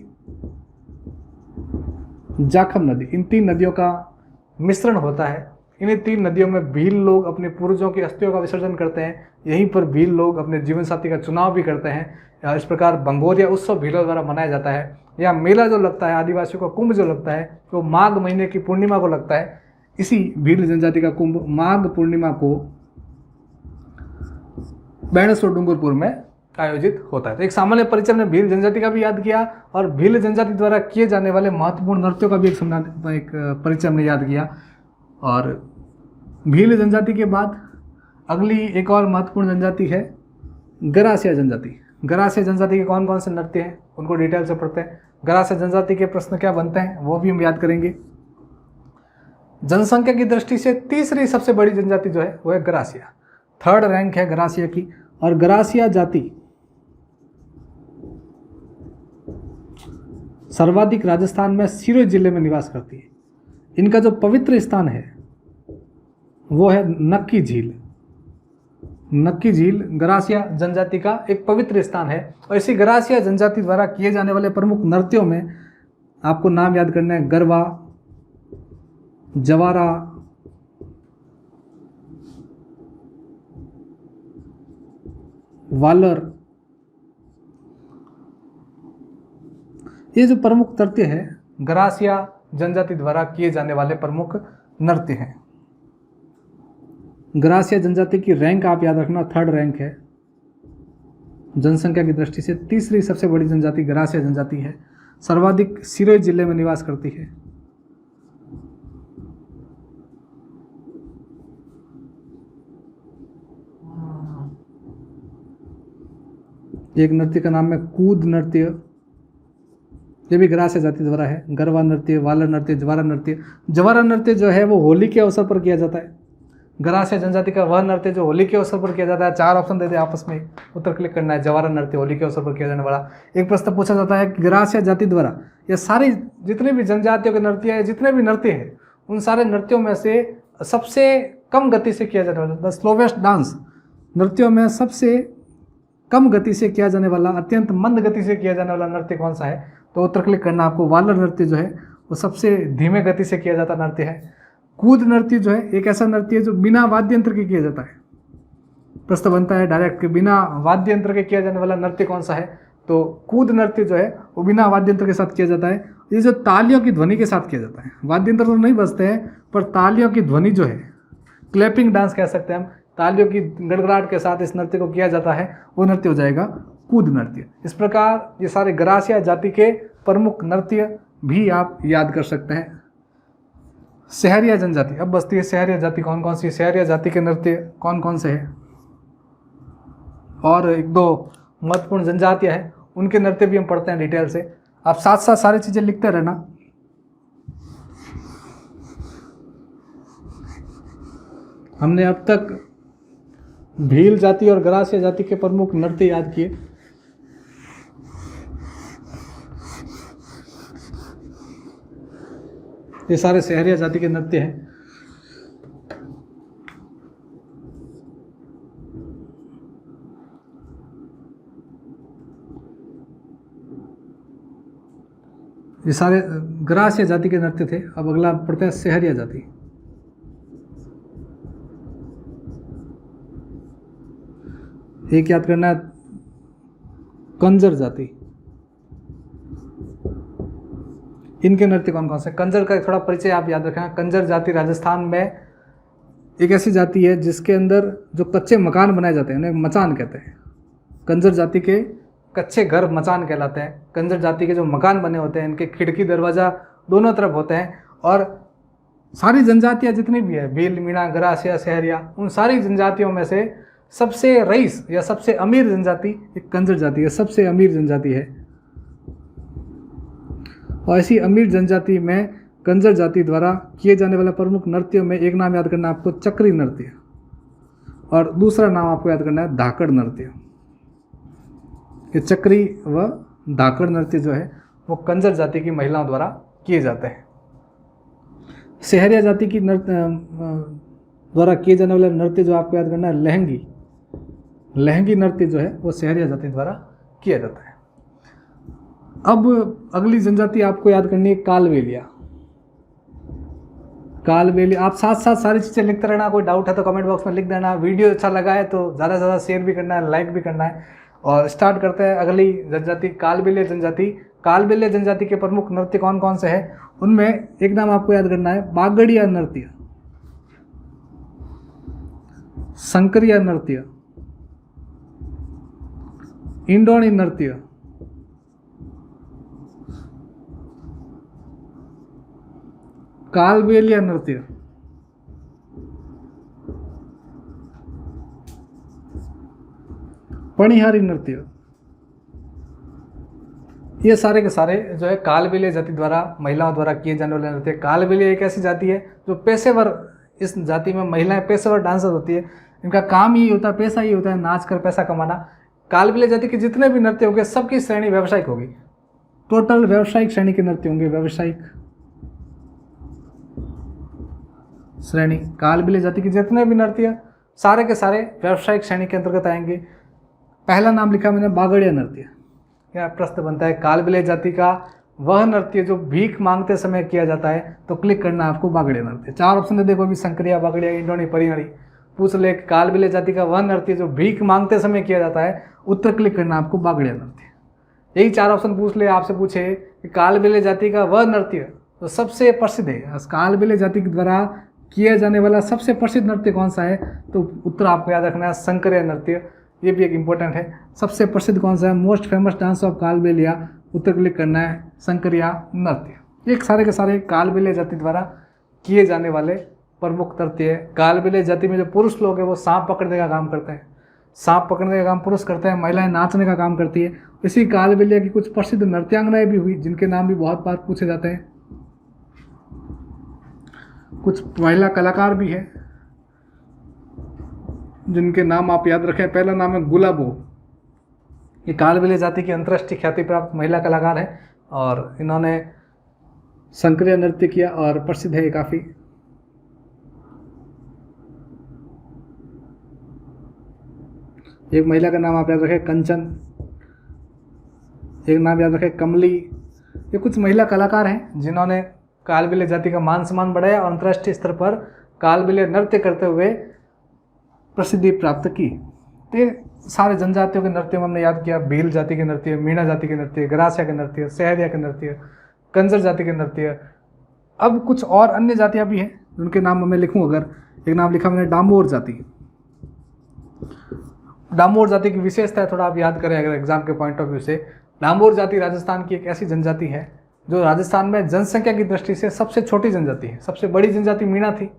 जाखम नदी, इन 3 नदियों का मिश्रण होता है। इन्हीं 3 नदियों में भील लोग अपने पूर्वजों की अस्थियों का विसर्जन करते हैं। यहीं पर भील लोग अपने जीवन साथी का चुनाव भी करते हैं। इस प्रकार भंगोरिया उत्सव भीलों द्वारा मनाया जाता है। या मेला जो लगता है आदिवासियों का कुंभ जो लगता है वो माघ महीने की पूर्णिमा को लगता है। इसी भील जनजाति का कुंभ माघ पूर्णिमा को बेणेश्वर डूंगरपुर में आयोजित होता है। तो एक सामान्य परिचय में भील जनजाति का भी याद किया और भील जनजाति द्वारा किए जाने वाले महत्वपूर्ण नृत्यों का भी एक परिचय हमने याद किया। और भील जनजाति के बाद अगली एक और महत्वपूर्ण जनजाति है गरासिया जनजाति। गरासिया जनजाति के कौन कौन से नृत्य हैं उनको डिटेल से पढ़ते हैं। गरासिया जनजाति के प्रश्न क्या बनते हैं वो भी हम याद करेंगे। जनसंख्या की दृष्टि से तीसरी सबसे बड़ी जनजाति जो है वो है गरासिया। 3rd रैंक है गरासिया की। और गरासिया जाति सर्वाधिक राजस्थान में सिरोही जिले में निवास करती है। इनका जो पवित्र स्थान है वो है नक्की झील। नक्की झील गरासिया जनजाति का एक पवित्र स्थान है। और इसी गरासिया जनजाति द्वारा किए जाने वाले प्रमुख नृत्यों में आपको नाम याद करना है गरबा, जवारा, वालर। ये जो प्रमुख नृत्य है गरासिया जनजाति द्वारा किए जाने वाले प्रमुख नृत्य हैं। गरासिया जनजाति की रैंक आप याद रखना 3rd रैंक है। जनसंख्या की दृष्टि से तीसरी सबसे बड़ी जनजाति गरासिया जनजाति है। सर्वाधिक सिरोही जिले में निवास करती है। एक नृत्य का नाम है कूद नृत्य, ये भी गरासिया जाति द्वारा है। गरबा नृत्य, वालर नृत्य, जवारा नृत्य। जवारा नृत्य जो है वो होली के अवसर पर किया जाता है। गरासिया जनजाति का वह नृत्य जो होली के अवसर पर किया जाता है। 4 ऑप्शन दे दे आपस में, उत्तर क्लिक करना है। जवारा नृत्य होली के अवसर पर किया जाने वाला। एक प्रश्न पूछा जाता है कि गरासिया जाति द्वारा ये सारी जितने भी जनजातियों के नृत्य है, जितने भी नृत्य हैं उन सारे नृत्यों में से सबसे कम गति से किया जाने वाला, द स्लोवेस्ट डांस, नृत्यों में सबसे कम गति से किया जाने वाला, अत्यंत मंद गति से किया जाने वाला नृत्य कौन सा है, तो उत्तर क्लिक करना आपको। वालर नृत्य जो है वो सबसे धीमे गति से किया जाता नृत्य है। कूद नृत्य जो है एक ऐसा नृत्य है जो बिना वाद्य यंत्र के किया जाता है। प्रश्न बनता है डायरेक्ट कि बिना वाद्य यंत्र के किया जाने वाला नृत्य कौन सा है, तो कूद नृत्य जो है वो बिना वाद्य यंत्र के साथ किया जाता है। ये जो तालियों की ध्वनि के साथ किया जाता है, वाद्य यंत्र तो नहीं बजते हैं पर तालियों की ध्वनि जो है, क्लैपिंग डांस कह सकते हैं हम, तालियों की गड़गड़ाहट के साथ इस नृत्य को किया जाता है, वो नृत्य हो जाएगा कूद नृत्य। इस प्रकार ये सारे गरासिया जाति के प्रमुख नृत्य भी आप याद कर सकते हैं। सहरिया जनजाति, अब बचती है सहरिया जाति कौन कौन सी, सहरिया जाति के नृत्य कौन कौन से हैं, और 1-2 महत्वपूर्ण जनजातियां हैं उनके नृत्य भी हम पढ़ते हैं डिटेल से। आप साथ साथ सारी चीज़ें लिखते रहना। हमने अब तक भील जाति और गरासिया जाति के प्रमुख नृत्य याद किए। ये सारे सहरिया जाति के नृत्य हैं। ये सारे ग्रासीय जाति के नृत्य थे। अब अगला पढ़ते हैं सहरिया जाति। एक याद करना है कंजर जाति। इनके नृत्य कौन कौन से? कंजर का थोड़ा परिचय आप याद रखना। कंजर जाति राजस्थान में एक ऐसी जाति है जिसके अंदर जो कच्चे मकान बनाए जाते हैं उन्हें मचान कहते हैं। कंजर जाति के कच्चे घर मचान कहलाते हैं। कंजर जाति के जो मकान बने होते हैं इनके खिड़की दरवाज़ा दोनों तरफ होते हैं। और सारी जनजातियाँ जितनी भी है, भील, मीणा, ग्रासिया, सहरिया, उन सारी जनजातियों में से सबसे रईस या सबसे अमीर जनजाति एक कंजर जाति है। सबसे अमीर जनजाति है। और ऐसी अमीर जनजाति में कंजर जाति द्वारा किए जाने वाले प्रमुख नृत्यों में एक नाम याद करना है आपको, चक्री नृत्य, और दूसरा नाम आपको याद करना है धाकड़ नृत्य। ये चक्री व धाकड़ नृत्य जो है वो कंजर जाति की महिलाओं द्वारा किए जाते हैं। सहरिया जाति की द्वारा किए जाने वाले नृत्य जो आपको याद करना है लहंगी। लहंगी नृत्य जो है वो सहरिया जाति द्वारा किया जाता है। अब अगली जनजाति आपको याद करनी है कालबेलिया। कालबेलिया, आप साथ साथ सारी चीज़ें लिखते रहना। कोई डाउट है तो कमेंट बॉक्स में लिख देना। वीडियो अच्छा लगा है तो ज़्यादा से ज़्यादा शेयर भी करना है, लाइक भी करना है। और स्टार्ट करते हैं अगली जनजाति, कालबेलिया जनजाति। कालबेलिया जनजाति के प्रमुख नृत्य कौन कौन से हैं? उनमें एक नाम आपको याद करना है बागड़िया नृत्य, संकरिया नृत्य, इंडोणी नृत्य, कालबेलिया नृत्य, पणिहारी नृत्य। ये सारे के सारे जो है कालबेलिया जाति द्वारा महिलाओं द्वारा किए जाने वाले नृत्य। कालबेलिया एक ऐसी जाति है जो पेशेवर, इस जाति में महिलाएं पेशेवर डांसर होती है। इनका काम ही होता है, पेशा ही होता है नाच कर पैसा कमाना। कालबेलिया जाति के जितने भी नृत्य होंगे सबकी श्रेणी व्यावसायिक होगी। टोटल व्यावसायिक श्रेणी के नृत्य होंगे। व्यावसायिक श्रेणी कालबेलिया जाति के जितने भी नृत्य सारे के सारे व्यावसायिक श्रेणी के अंतर्गत आएंगे। पहला नाम लिखा मैंने बागड़िया नृत्य। यह प्रश्न बनता है कालबेलिया जाति का वह नृत्य जो भीख मांगते समय किया जाता है, तो क्लिक करना है आपको बागड़िया नृत्य। 4 ऑप्शन दे देखो भी, संकरिया, बागड़िया, इंडोणी, परिहारी। पूछ ले कालबेलिया जाति का वह नृत्य जो भीख मांगते समय किया जाता है, उत्तर क्लिक करना आपको बागड़िया नृत्य। यही 4 ऑप्शन पूछ ले, आपसे पूछे कि कालबेलिया जाति का वह नृत्य जो सबसे प्रसिद्ध है, कालबेलिया जाति के द्वारा किया जाने वाला सबसे प्रसिद्ध नृत्य कौन सा है, तो उत्तर आपको याद रखना है संकरिया नृत्य। ये भी एक इम्पोर्टेंट है। सबसे प्रसिद्ध कौन सा है, most famous dance of Kalbelia, Uttar click करना है संकरिया नृत्य। एक सारे के सारे कालबेलिया जाति द्वारा किए जाने वाले प्रमुख नृत्य है। कालबेलिया जाति में जो पुरुष लोग हैं वो सांप पकड़ने का काम करते हैं। सांप पकड़ने का काम पुरुष करते हैं, महिलाएं नाचने का काम करती है। इसी कालबेलिया की कुछ प्रसिद्ध नृत्यांगनाएं भी हुई जिनके नाम भी बहुत बार पूछे जाते हैं। कुछ महिला कलाकार भी हैं जिनके नाम आप याद रखें। पहला नाम है गुलाबो। ये कालबेलिया जाति की अंतर्राष्ट्रीय ख्याति प्राप्त महिला कलाकार है और इन्होंने संकरिया नृत्य किया और प्रसिद्ध है काफ़ी। एक महिला का नाम आप याद रखें कंचन, एक नाम याद रखें कमली। ये कुछ महिला कलाकार हैं जिन्होंने कालबेलिया जाति का मान सम्मान बढ़ाया और अंतर्राष्ट्रीय स्तर पर कालबेलिया नृत्य करते हुए प्रसिद्धि प्राप्त की। तो सारे जनजातियों के नृत्यों में हमने याद किया, भील जाति के नृत्य, मीणा जाति के नृत्य, ग्रासिया के नृत्य, सहरिया के नृत्य, कंजर जाति के नृत्य। अब कुछ और अन्य जातियाँ भी हैं जिनके नाम मैं लिखूँ। अगर एक नाम लिखा मैंने डामोर जाति। डामोर जाति की विशेषता थोड़ा आप याद करें अगर एग्जाम के पॉइंट ऑफ व्यू से। डामोर जाति राजस्थान की एक ऐसी जनजाति है जो राजस्थान में जनसंख्या की दृष्टि से सबसे छोटी जनजाति है। सबसे बड़ी जनजाति मीणा थी,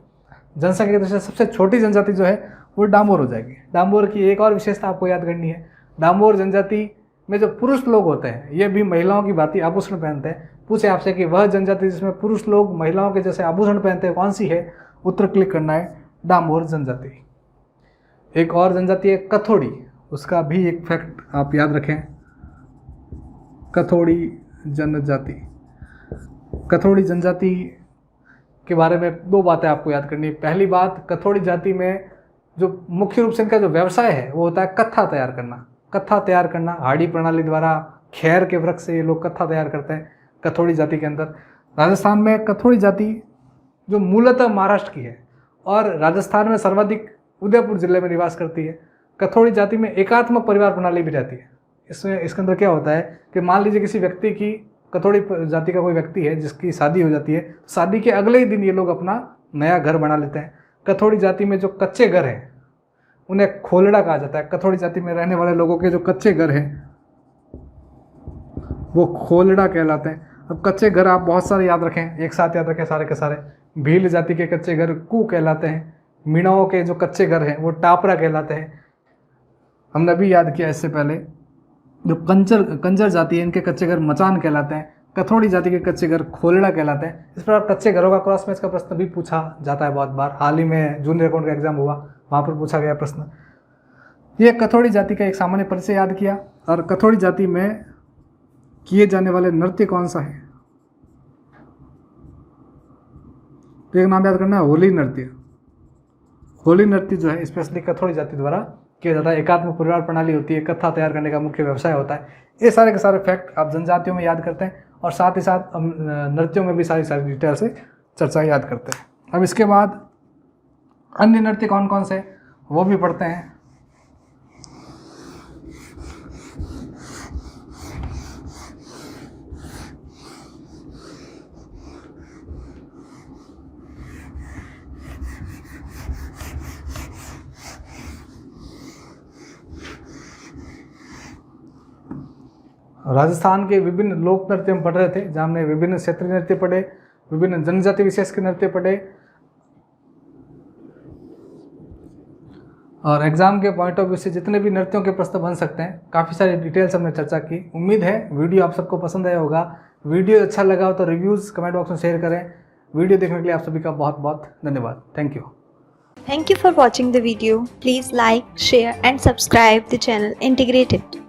जनसंख्या की दृष्टि से सबसे छोटी जनजाति जो है वो डामोर हो जाएगी। डामोर की एक और विशेषता आपको याद करनी है, डामोर जनजाति में जो पुरुष लोग होते हैं ये भी महिलाओं की भांति आभूषण पहनते हैं। पूछे आपसे कि वह जनजाति जिसमें पुरुष लोग महिलाओं के जैसे आभूषण पहनते हैं कौन सी है, उत्तर क्लिक करना है डामोर जनजाति। एक और जनजाति है कथोड़ी, उसका भी एक फैक्ट आप याद रखें, कथोड़ी जनजाति। कथोड़ी जनजाति के बारे में 2 बातें आपको याद करनी है। पहली बात, कथोड़ी जाति में जो मुख्य रूप से इनका जो व्यवसाय है वो होता है कत्था तैयार करना। कत्था तैयार करना हाड़ी प्रणाली द्वारा खैर के वृक्ष से ये लोग कत्था तैयार करते हैं। कथोड़ी जाति के अंदर। राजस्थान में कथोड़ी जाति जो मूलतः महाराष्ट्र की है और राजस्थान में सर्वाधिक उदयपुर जिले में निवास करती है। कथोड़ी जाति में एकात्मक परिवार प्रणाली भी रहती है। इसमें इसके अंदर क्या होता है कि मान लीजिए किसी व्यक्ति की, कथोड़ी जाति का कोई व्यक्ति है जिसकी शादी हो जाती है, शादी के अगले ही दिन ये लोग अपना नया घर बना लेते हैं। कथोड़ी जाति में जो कच्चे घर हैं उन्हें खोलड़ा कहा जाता है। कथोड़ी जाति में रहने वाले लोगों के जो कच्चे घर हैं वो खोलड़ा कहलाते हैं। अब कच्चे घर आप बहुत सारे याद रखें, एक साथ याद रखें सारे के सारे। भील जाति के कच्चे घर कू कहलाते हैं। मीणाओं के जो कच्चे घर हैं वो टापरा कहलाते हैं। हमने अभी याद किया इससे पहले। जो कंजर जाति है इनके कच्चे घर मचान कहलाते हैं। कथोड़ी जाति के कच्चे घर खोलड़ा कहलाते हैं। इस प्रकार कच्चे घरों का क्रॉस मैच का प्रश्न भी पूछा जाता है बहुत बार। हाल ही में जूनियर अकाउंट का एग्जाम हुआ, वहाँ पर पूछा गया प्रश्न। ये कथोड़ी जाति का एक सामान्य परिचय याद किया। और कथोड़ी जाति में किए जाने वाले नृत्य कौन सा है? तो एक नाम याद करना है, होली नृत्य। होली नृत्य जो है स्पेशली कथोड़ी जाति द्वारा किया जाता है। एकात्म परिवार प्रणाली होती है, कथा तैयार करने का मुख्य व्यवसाय होता है। ये सारे के सारे फैक्ट आप जनजातियों में याद करते हैं और साथ ही साथ नृत्यों में भी सारी डिटेल से चर्चा याद करते हैं। अब इसके बाद अन्य नृत्य कौन कौन से वो भी पढ़ते हैं। राजस्थान के विभिन्न लोक नृत्य हम पढ़ रहे थे, जहाँ हमने विभिन्न क्षेत्रीय नृत्य पढ़े, विभिन्न जनजाति विशेष के नृत्य पढ़े। और एग्जाम के पॉइंट ऑफ व्यू से जितने भी नृत्यों के प्रश्न बन सकते हैं, काफ़ी सारी डिटेल्स हमने चर्चा की। उम्मीद है वीडियो आप सबको पसंद आया होगा। वीडियो अच्छा लगा हो तो रिव्यूज़ कमेंट बॉक्स में शेयर करें। वीडियो देखने के लिए आप सभी का बहुत बहुत धन्यवाद। Thank you. Thank you for watching the video. Please like, share and subscribe the channel Integrated.